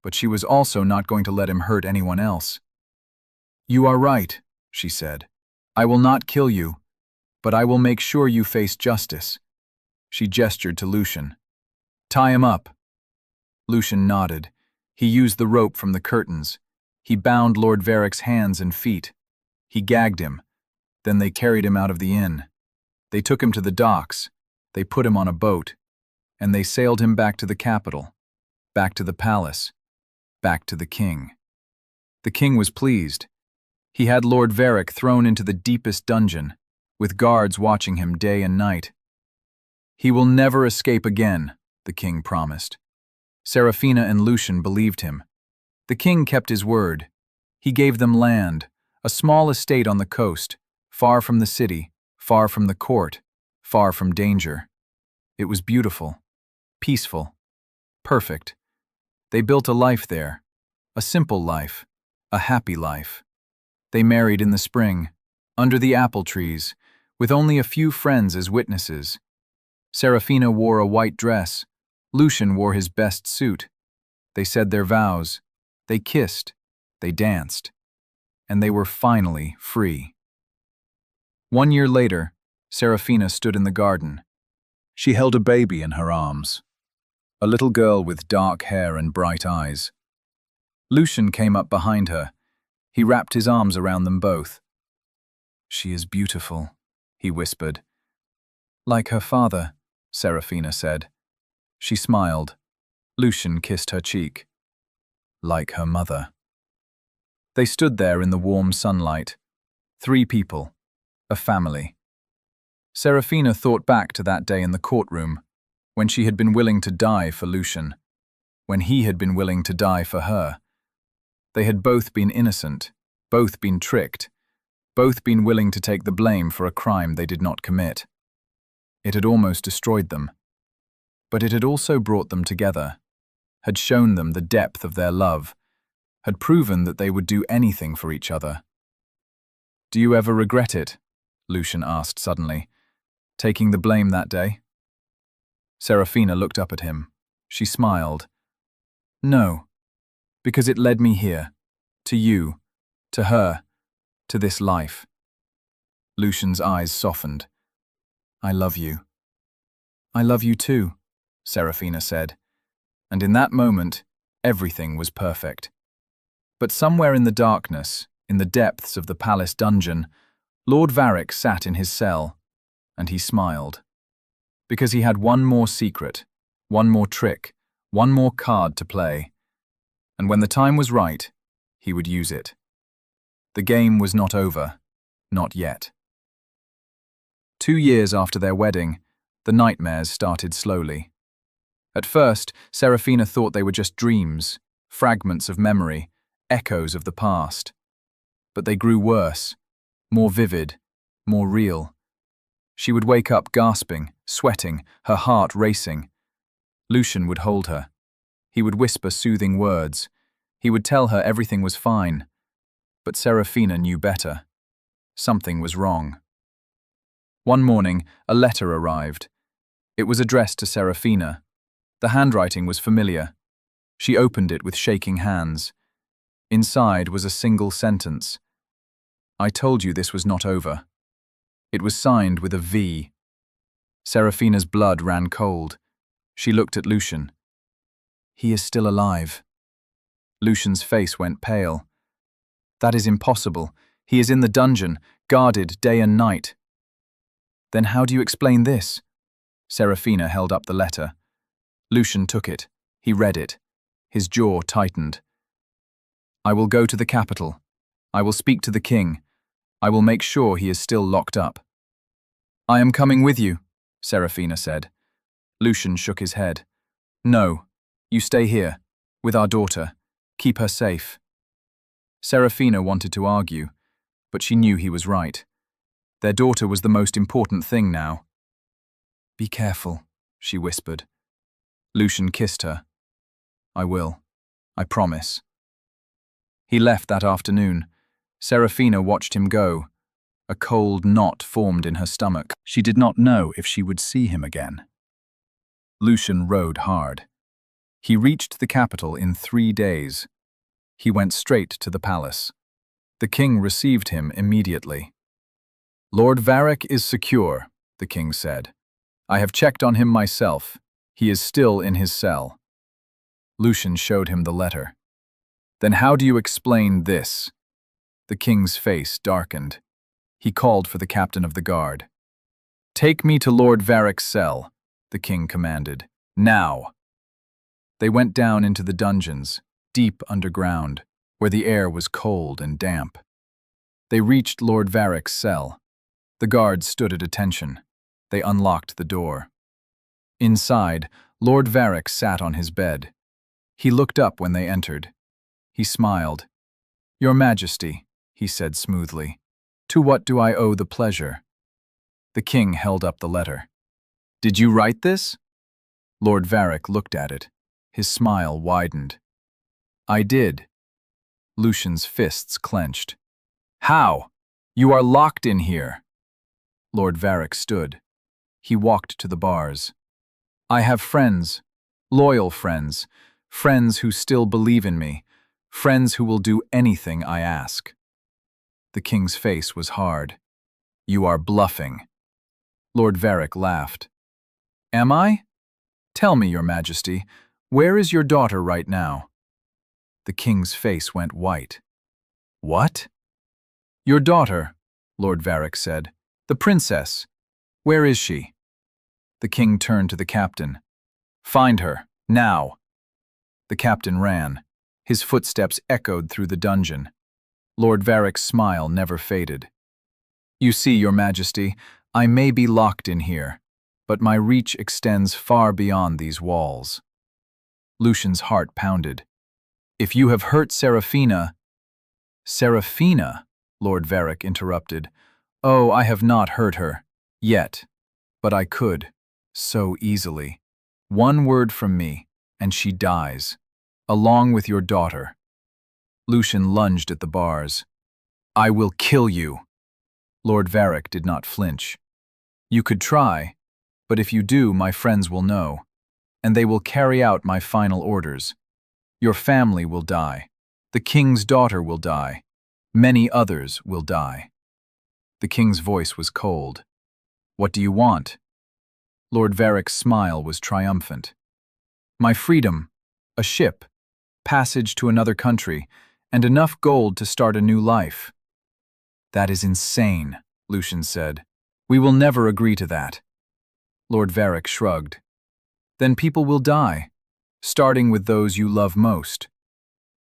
S1: But she was also not going to let him hurt anyone else. "You are right," she said. "I will not kill you, but I will make sure you face justice." She gestured to Lucian. "Tie him up." Lucian nodded. He used the rope from the curtains. He bound Lord Varick's hands and feet. He gagged him. Then they carried him out of the inn. They took him to the docks. They put him on a boat. And they sailed him back to the capital, back to the palace, back to the king. The king was pleased. He had Lord Varick thrown into the deepest dungeon, with guards watching him day and night. "He will never escape again," the king promised. Serafina and Lucian believed him. The king kept his word. He gave them land, a small estate on the coast, far from the city, far from the court, far from danger. It was beautiful, peaceful, perfect. They built a life there, a simple life, a happy life. They married in the spring, under the apple trees, with only a few friends as witnesses. Serafina wore a white dress. Lucian wore his best suit. They said their vows. They kissed. They danced. And they were finally free. 1 year later, Serafina stood in the garden. She held a baby in her arms, a little girl with dark hair and bright eyes. Lucian came up behind her. He wrapped his arms around them both. "She is beautiful," he whispered. "Like her father," Serafina said. She smiled. Lucian kissed her cheek. "Like her mother." They stood there in the warm sunlight. 3 people, a family. Serafina thought back to that day in the courtroom, when she had been willing to die for Lucian, when he had been willing to die for her. They had both been innocent, both been tricked, both been willing to take the blame for a crime they did not commit. It had almost destroyed them. But it had also brought them together, had shown them the depth of their love, had proven that they would do anything for each other. "Do you ever regret it?" Lucian asked suddenly, "taking the blame that day?" Serafina looked up at him. She smiled. "No, because it led me here, to you, to her, to this life." Lucian's eyes softened. "I love you." "I love you too," Serafina said. And in that moment, everything was perfect. But somewhere in the darkness, in the depths of the palace dungeon, Lord Varick sat in his cell, and he smiled. Because he had one more secret, one more trick, one more card to play. And when the time was right, he would use it. The game was not over, not yet. 2 years after their wedding, the nightmares started slowly. At first, Serafina thought they were just dreams, fragments of memory, echoes of the past. But they grew worse. more vivid, more real. She would wake up gasping, sweating, her heart racing. Lucian would hold her. He would whisper soothing words. He would tell her everything was fine. But Serafina knew better. Something was wrong. One morning, a letter arrived. It was addressed to Serafina. The handwriting was familiar. She opened it with shaking hands. Inside was a single sentence. "I told you this was not over." It was signed with a V. Serafina's blood ran cold. She looked at Lucian. "He is still alive." Lucian's face went pale. "That is impossible. He is in the dungeon, guarded day and night." "Then how do you explain this?" Serafina held up the letter. Lucian took it. He read it. His jaw tightened. "I will go to the capital. I will speak to the king. I will make sure he is still locked up." "I am coming with you," Serafina said. Lucian shook his head. "No, you stay here, with our daughter. Keep her safe." Serafina wanted to argue, but she knew he was right. Their daughter was the most important thing now. "Be careful," she whispered. Lucian kissed her. "I will. I promise." He left that afternoon. Serafina watched him go. A cold knot formed in her stomach. She did not know if she would see him again. Lucian rode hard. He reached the capital in 3 days. He went straight to the palace. The king received him immediately. "Lord Varric is secure," the king said. "I have checked on him myself. He is still in his cell." Lucian showed him the letter. "Then how do you explain this?" The king's face darkened. He called for the captain of the guard. "Take me to Lord Varric's cell," the king commanded. "Now!" They went down into the dungeons, deep underground, where the air was cold and damp. They reached Lord Varric's cell. The guards stood at attention. They unlocked the door. Inside, Lord Varric sat on his bed. He looked up when they entered. He smiled. "Your Majesty," he said smoothly, "to what do I owe the pleasure?" The king held up the letter. "Did you write this?" Lord Varric looked at it. His smile widened. "I did." Lucian's fists clenched. "How? You are locked in here." Lord Varric stood. He walked to the bars. "I have friends, loyal friends, friends who still believe in me, friends who will do anything I ask." The king's face was hard. "You are bluffing." Lord Varric laughed. "Am I? Tell me, Your Majesty, where is your daughter right now?" The king's face went white. "What?" "Your daughter," Lord Varric said. "The princess. Where is she?" The king turned to the captain. "Find her, now." The captain ran. His footsteps echoed through the dungeon. Lord Varric's smile never faded. "You see, Your Majesty, I may be locked in here, but my reach extends far beyond these walls." Lucian's heart pounded. "If you have hurt Serafina—" "Serafina?" Lord Varric interrupted. "Oh, I have not hurt her. Yet. But I could. So easily. One word from me, and she dies. Along with your daughter." Lucian lunged at the bars. "I will kill you." Lord Varric did not flinch. "You could try, but if you do, my friends will know, and they will carry out my final orders. Your family will die. The king's daughter will die. Many others will die." The king's voice was cold. "What do you want?" Lord Varric's smile was triumphant. "My freedom, a ship, passage to another country, and enough gold to start a new life." "That is insane," Lucian said. "We will never agree to that." Lord Varric shrugged. "Then people will die, starting with those you love most."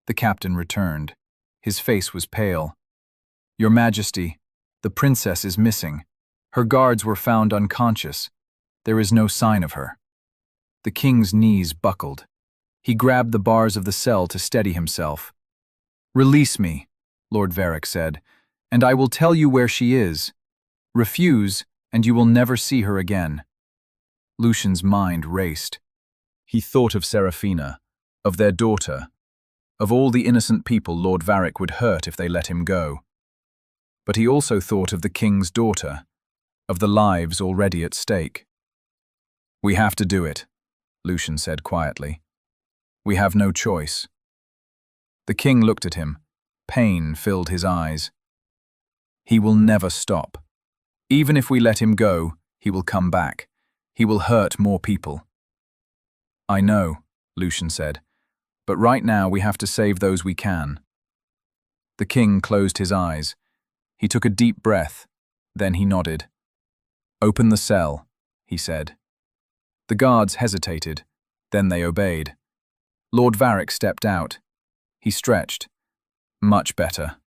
S1: The captain returned. His face was pale. "Your Majesty, the princess is missing. Her guards were found unconscious. There is no sign of her." The king's knees buckled. He grabbed the bars of the cell to steady himself. "Release me," Lord Varric said, And I will tell you where she is. Refuse, and you will never see her again." Lucian's mind raced. He thought of Serafina, of their daughter, of all the innocent people Lord Varick would hurt if they let him go. But he also thought of the king's daughter, of the lives already at stake. "We have to do it," Lucian said quietly. "We have no choice." The king looked at him. Pain filled his eyes. "He will never stop. Even if we let him go, he will come back. He will hurt more people." "I know," Lucian said, "but right now we have to save those we can." The king closed his eyes. He took a deep breath, then he nodded. "Open the cell," he said. The guards hesitated, then they obeyed. Lord Varick stepped out. He stretched. "Much better."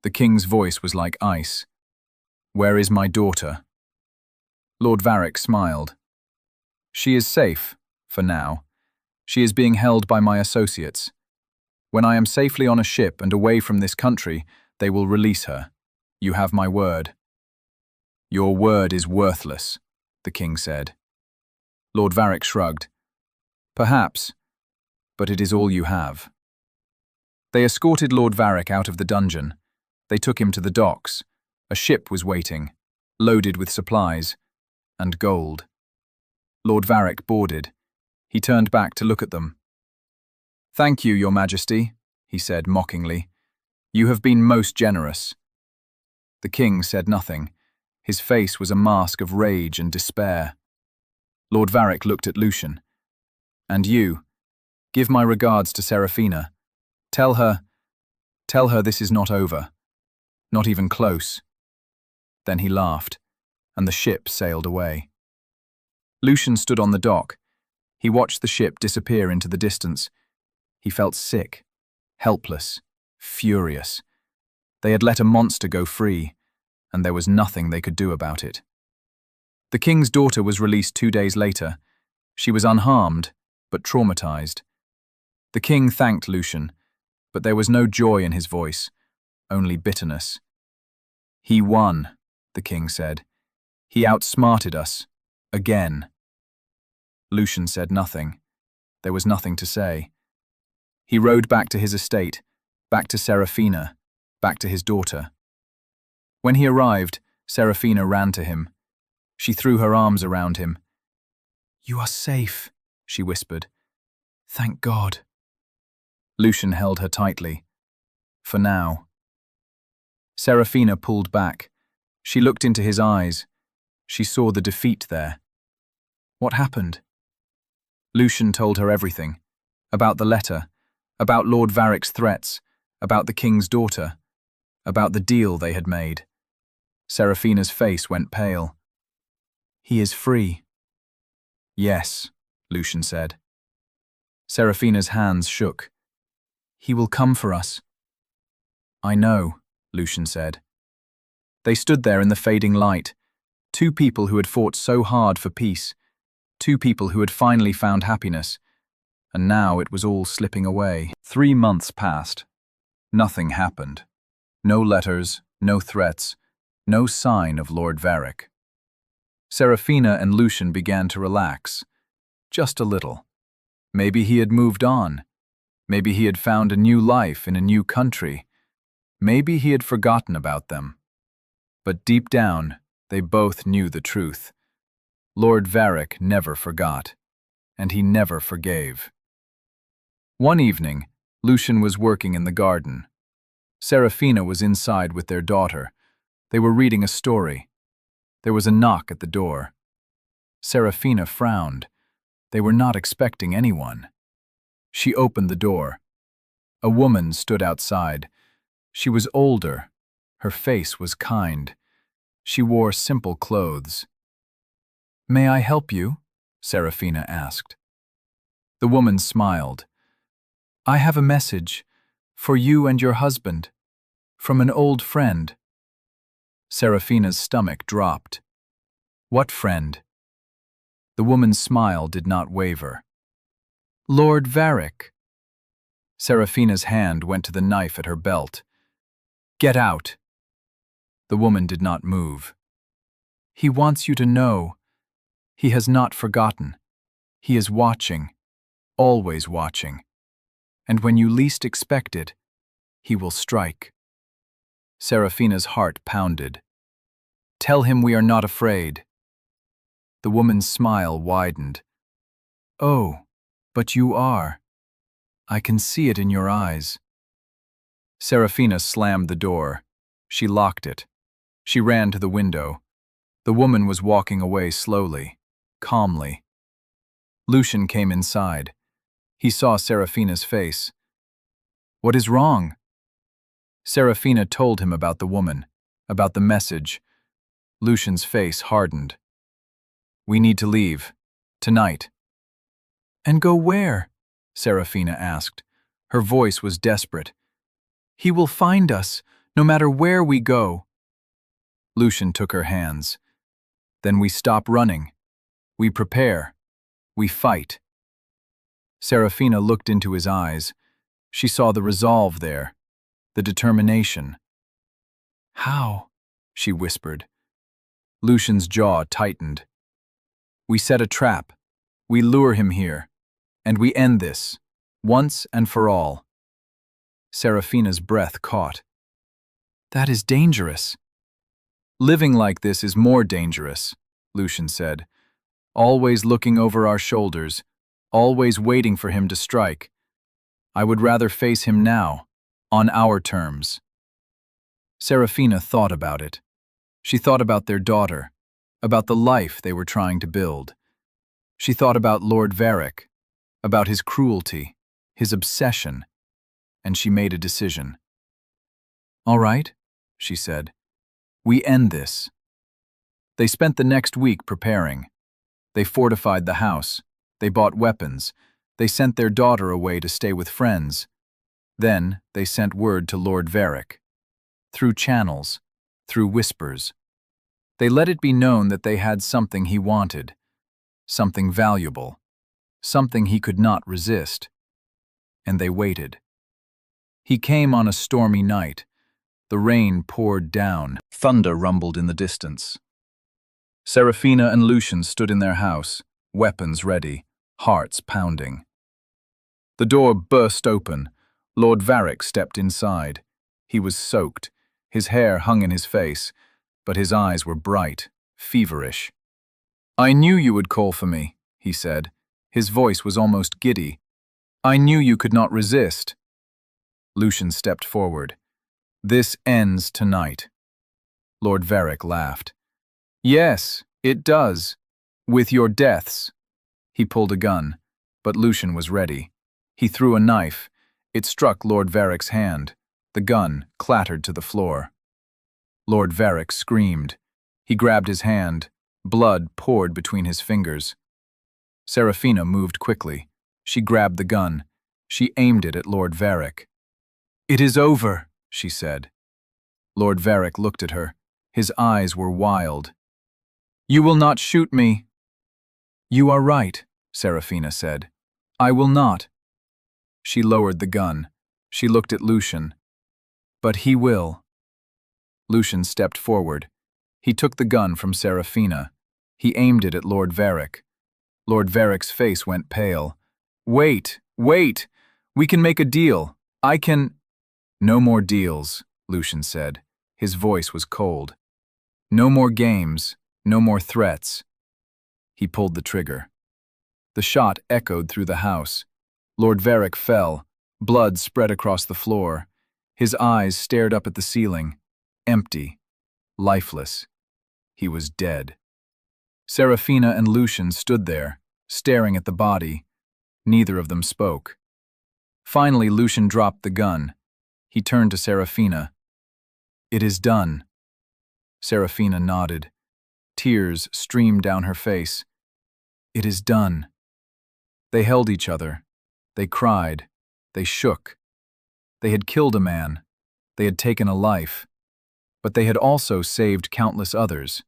S1: The king's voice was like ice. "Where is my daughter?" Lord Varick smiled. "She is safe, for now. She is being held by my associates. When I am safely on a ship and away from this country, they will release her. You have my word." "Your word is worthless," the king said. Lord Varick shrugged. "Perhaps, but it is all you have." They escorted Lord Varick out of the dungeon. They took him to the docks. A ship was waiting, loaded with supplies and gold. Lord Varick boarded. He turned back to look at them. "Thank you, Your Majesty," he said mockingly. "You have been most generous." The king said nothing. His face was a mask of rage and despair. Lord Varick looked at Lucian. "And you, give my regards to Serafina. Tell her this is not over. Not even close." Then he laughed, and the ship sailed away. Lucian stood on the dock. He watched the ship disappear into the distance. He felt sick, helpless, furious. They had let a monster go free, and there was nothing they could do about it. The king's daughter was released 2 days later. She was unharmed, but traumatized. The king thanked Lucian, but there was no joy in his voice, only bitterness. "He won," the king said. "He outsmarted us. Again." Lucian said nothing. There was nothing to say. He rode back to his estate, back to Serafina, back to his daughter. When he arrived, Serafina ran to him. She threw her arms around him. "You are safe," she whispered. "Thank God." Lucian held her tightly. "For now." Serafina pulled back. She looked into his eyes. She saw the defeat there. "What happened?" Lucian told her everything. About the letter, about Lord Varick's threats, about the king's daughter, about the deal they had made. Serafina's face went pale. "He is free." "Yes," Lucian said. Serafina's hands shook. "He will come for us." "I know," Lucian said. They stood there in the fading light, two people who had fought so hard for peace, two people who had finally found happiness, and now it was all slipping away. 3 months passed. Nothing happened. No letters, no threats, no sign of Lord Varick. Serafina and Lucian began to relax. Just a little. Maybe he had moved on. Maybe he had found a new life in a new country. Maybe he had forgotten about them. But deep down, they both knew the truth. Lord Varick never forgot, and he never forgave. One evening, Lucian was working in the garden. Serafina was inside with their daughter. They were reading a story. There was a knock at the door. Serafina frowned. They were not expecting anyone. She opened the door. A woman stood outside. She was older. Her face was kind. She wore simple clothes. "May I help you?" Serafina asked. The woman smiled. "I have a message for you and your husband, from an old friend." Serafina's stomach dropped. "What friend?" The woman's smile did not waver. "Lord Varick." Serafina's hand went to the knife at her belt. "Get out," The woman did not move. "He wants you to know. He has not forgotten. He is watching, always watching. And when you least expect it, he will strike." Serafina's heart pounded. "Tell him we are not afraid." The woman's smile widened. "Oh, but you are. I can see it in your eyes." Serafina slammed the door. She locked it. She ran to the window. The woman was walking away slowly, calmly. Lucian came inside. He saw Serafina's face. "What is wrong?" Serafina told him about the woman, about the message. Lucian's face hardened. "We need to leave. Tonight." "And go where?" Serafina asked. Her voice was desperate. "He will find us, no matter where we go." Lucian took her hands. "Then we stop running. We prepare. We fight." Serafina looked into his eyes. She saw the resolve there, the determination. "How?" she whispered. Lucian's jaw tightened. "We set a trap. We lure him here. And we end this, once and for all." Serafina's breath caught. "That is dangerous." "Living like this is more dangerous," Lucian said. "Always looking over our shoulders, always waiting for him to strike. I would rather face him now, on our terms." Serafina thought about it. She thought about their daughter, about the life they were trying to build. She thought about Lord Varick, about his cruelty, his obsession, and she made a decision. "All right," she said. "We end this." They spent the next week preparing. They fortified the house. They bought weapons. They sent their daughter away to stay with friends. Then they sent word to Lord Varick. Through channels, through whispers. They let it be known that they had something he wanted, something valuable, something he could not resist. And they waited. He came on a stormy night. The rain poured down. Thunder rumbled in the distance. Serafina and Lucian stood in their house, weapons ready, hearts pounding. The door burst open. Lord Varick stepped inside. He was soaked. His hair hung in his face, but his eyes were bright, feverish. "I knew you would call for me," he said. His voice was almost giddy. "I knew you could not resist." Lucian stepped forward. "This ends tonight." Lord Varick laughed. "Yes, it does. With your deaths." He pulled a gun, but Lucian was ready. He threw a knife. It struck Lord Varick's hand. The gun clattered to the floor. Lord Varick screamed. He grabbed his hand. Blood poured between his fingers. Serafina moved quickly. She grabbed the gun. She aimed it at Lord Varick. "It is over," she said. Lord Varick looked at her. His eyes were wild. "You will not shoot me." "You are right," Serafina said. "I will not." She lowered the gun. She looked at Lucian. "But he will." Lucian stepped forward. He took the gun from Serafina. He aimed it at Lord Varick. Lord Varick's face went pale. "Wait, wait! We can make a deal. I can—" "No more deals," Lucian said. His voice was cold. "No more games, no more threats." He pulled the trigger. The shot echoed through the house. Lord Varick fell. Blood spread across the floor. His eyes stared up at the ceiling. Empty. Lifeless. He was dead. Serafina and Lucian stood there, staring at the body. Neither of them spoke. Finally, Lucian dropped the gun. He turned to Serafina. "It is done." Serafina nodded. Tears streamed down her face. "It is done." They held each other. They cried. They shook. They had killed a man. They had taken a life. But they had also saved countless others.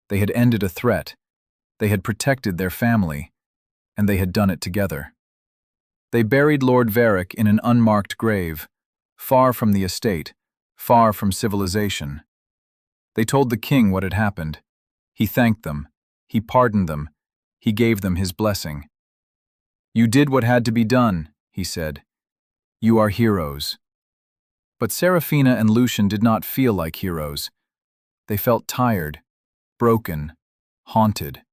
S1: They had ended a threat. They had protected their family. And they had done it together. They buried Lord Varick in an unmarked grave, far from the estate, far from civilization. They told the king what had happened. He thanked them. He pardoned them. He gave them his blessing. "You did what had to be done," he said. "You are heroes." But Serafina and Lucian did not feel like heroes. They felt tired, broken, haunted.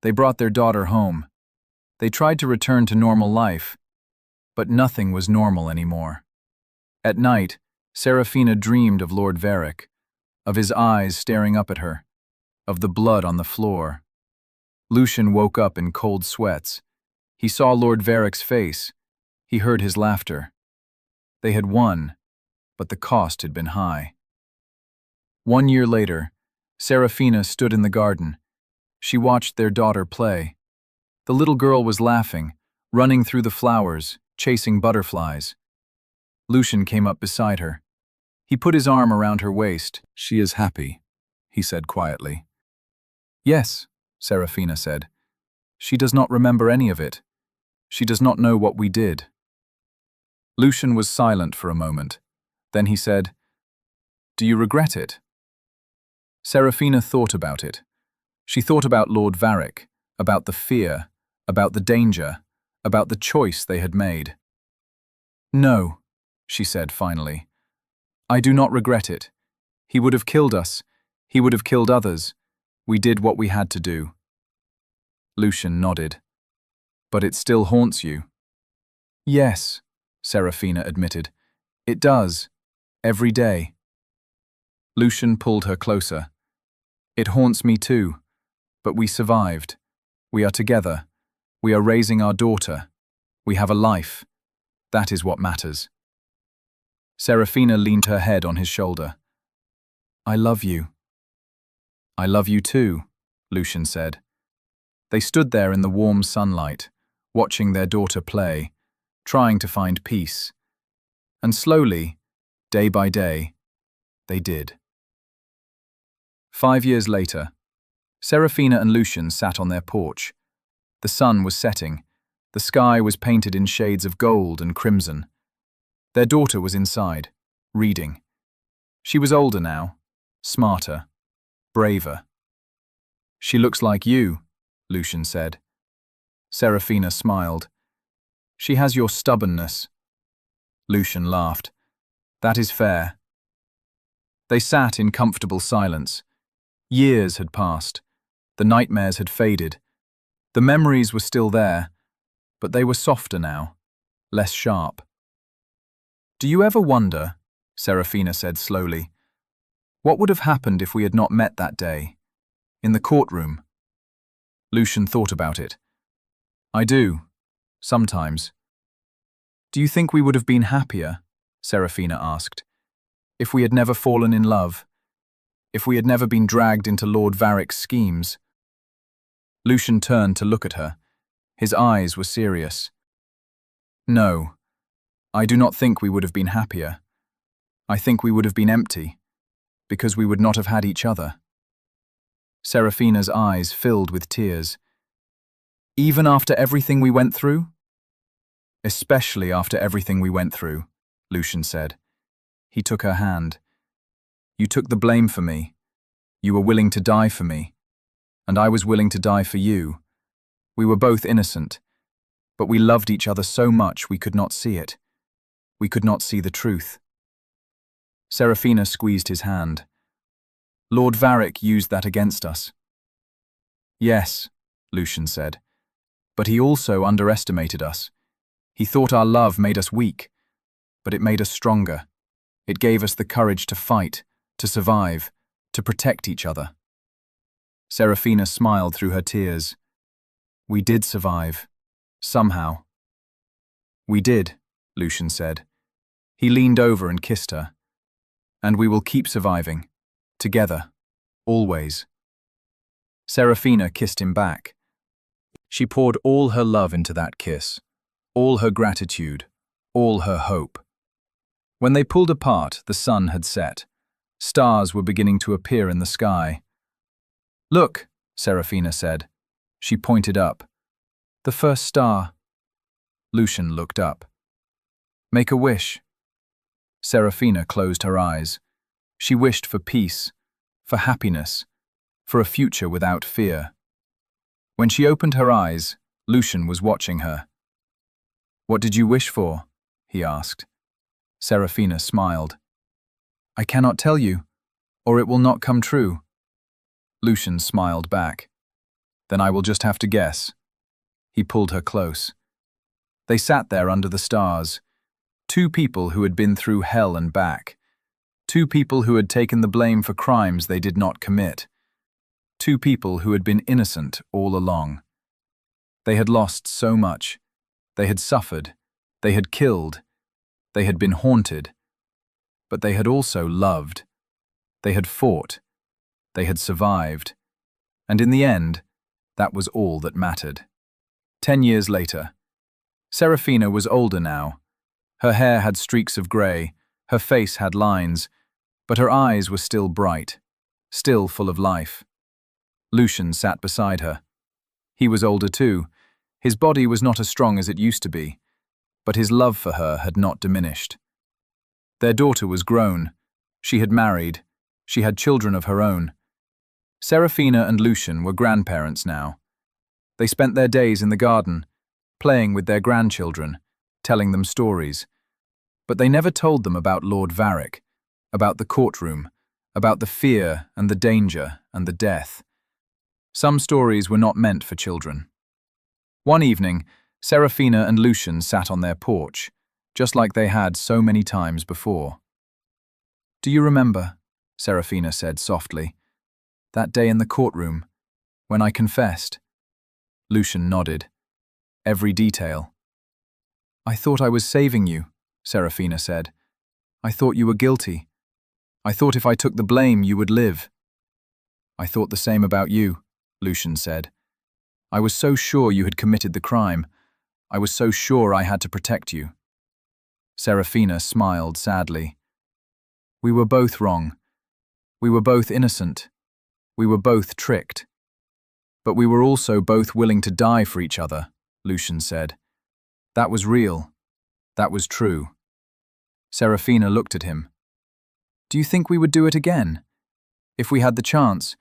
S1: They brought their daughter home. They tried to return to normal life, but nothing was normal anymore. At night, Serafina dreamed of Lord Varick, of his eyes staring up at her, of the blood on the floor. Lucian woke up in cold sweats. He saw Lord Varick's face. He heard his laughter. They had won, but the cost had been high. 1 year later, Serafina stood in the garden. She watched their daughter play. The little girl was laughing, running through the flowers, chasing butterflies. Lucian came up beside her. He put his arm around her waist. "She is happy," he said quietly. "Yes," Serafina said. "She does not remember any of it. She does not know what we did." Lucian was silent for a moment. Then he said, "Do you regret it?" Serafina thought about it. She thought about Lord Varick, about the fear, about the danger, about the choice they had made. "No," she said finally. "I do not regret it. He would have killed us. He would have killed others. We did what we had to do." Lucian nodded. "But it still haunts you." "Yes," Serafina admitted. "It does. Every day." Lucian pulled her closer. "It haunts me too. But we survived. We are together. We are raising our daughter. We have a life. That is what matters." Serafina leaned her head on his shoulder. "I love you." "I love you too," Lucian said. They stood there in the warm sunlight, watching their daughter play, trying to find peace. And slowly, day by day, they did. 5 years later, Serafina and Lucian sat on their porch. The sun was setting. The sky was painted in shades of gold and crimson. Their daughter was inside, reading. She was older now, smarter, braver. "She looks like you," Lucian said. Serafina smiled. "She has your stubbornness." Lucian laughed. "That is fair." They sat in comfortable silence. Years had passed. The nightmares had faded. The memories were still there, but they were softer now, less sharp. "Do you ever wonder," Serafina said slowly, "what would have happened if we had not met that day, in the courtroom?" Lucian thought about it. "I do, sometimes." "Do you think we would have been happier," Serafina asked, "if we had never fallen in love, if we had never been dragged into Lord Varick's schemes?" Lucian turned to look at her. His eyes were serious. "No, I do not think we would have been happier. I think we would have been empty, because we would not have had each other." Serafina's eyes filled with tears. "Even after everything we went through?" "Especially after everything we went through," Lucian said. He took her hand. "You took the blame for me. You were willing to die for me. And I was willing to die for you. We were both innocent, but we loved each other so much we could not see it. We could not see the truth." Serafina squeezed his hand. "Lord Varick used that against us." "Yes," Lucian said, "but he also underestimated us. He thought our love made us weak, but it made us stronger. It gave us the courage to fight, to survive, to protect each other." Serafina smiled through her tears. "We did survive. Somehow." "We did," Lucian said. He leaned over and kissed her. "And we will keep surviving. Together. Always." Serafina kissed him back. She poured all her love into that kiss, all her gratitude, all her hope. When they pulled apart, the sun had set. Stars were beginning to appear in the sky. "Look," Serafina said. She pointed up. "The first star." Lucian looked up. "Make a wish." Serafina closed her eyes. She wished for peace, for happiness, for a future without fear. When she opened her eyes, Lucian was watching her. "What did you wish for?" he asked. Serafina smiled. "I cannot tell you, or it will not come true." Lucian smiled back. "Then I will just have to guess." He pulled her close. They sat there under the stars, two people who had been through hell and back, two people who had taken the blame for crimes they did not commit, two people who had been innocent all along. They had lost so much. They had suffered. They had killed. They had been haunted. But they had also loved. They had fought. They had survived. And in the end, that was all that mattered. 10 years later, Serafina was older now. Her hair had streaks of grey, her face had lines, but her eyes were still bright, still full of life. Lucian sat beside her. He was older too. His body was not as strong as it used to be, but his love for her had not diminished. Their daughter was grown. She had married. She had children of her own. Serafina and Lucian were grandparents now. They spent their days in the garden, playing with their grandchildren, telling them stories. But they never told them about Lord Varick, about the courtroom, about the fear and the danger and the death. Some stories were not meant for children. One evening, Serafina and Lucian sat on their porch, just like they had so many times before. "Do you remember," Serafina said softly, "that day in the courtroom, when I confessed?" Lucian nodded. Every detail. "I thought I was saving you," Serafina said. "I thought you were guilty. I thought if I took the blame, you would live." "I thought the same about you," Lucian said. "I was so sure you had committed the crime. I was so sure I had to protect you." Serafina smiled sadly. "We were both wrong. We were both innocent. We were both tricked. But we were also both willing to die for each other," Lucian said. "That was real. That was true." Serafina looked at him. "Do you think we would do it again? If we had the chance,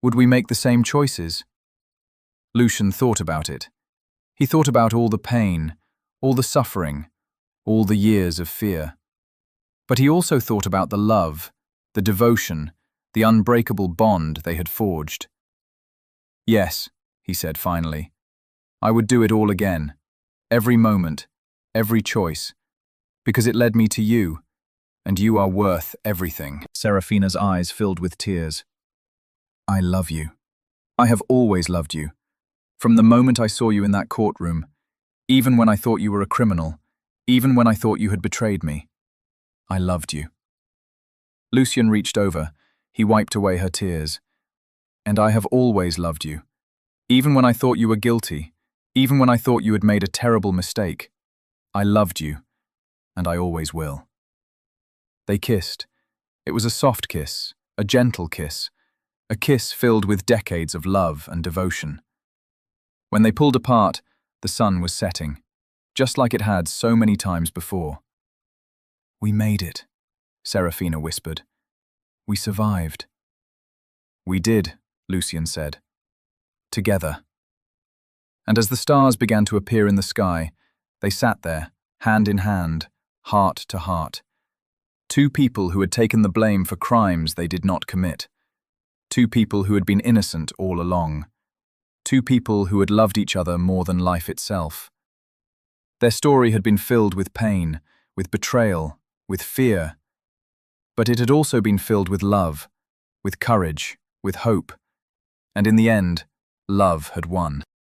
S1: would we make the same choices?" Lucian thought about it. He thought about all the pain, all the suffering, all the years of fear. But he also thought about the love, the devotion, the unbreakable bond they had forged. "Yes," he said finally, "I would do it all again. Every moment, every choice. Because it led me to you, and you are worth everything." Serafina's eyes filled with tears. "I love you. I have always loved you. From the moment I saw you in that courtroom, even when I thought you were a criminal, even when I thought you had betrayed me. I loved you." Lucian reached over. He wiped away her tears. "And I have always loved you. Even when I thought you were guilty, even when I thought you had made a terrible mistake. I loved you, and I always will." They kissed. It was a soft kiss, a gentle kiss, a kiss filled with decades of love and devotion. When they pulled apart, the sun was setting, just like it had so many times before. "We made it," Serafina whispered. "We survived." "We did," Lucian said. "Together." And as the stars began to appear in the sky, they sat there, hand in hand, heart to heart. Two people who had taken the blame for crimes they did not commit. Two people who had been innocent all along. Two people who had loved each other more than life itself. Their story had been filled with pain, with betrayal, with fear. But it had also been filled with love, with courage, with hope. And in the end, love had won.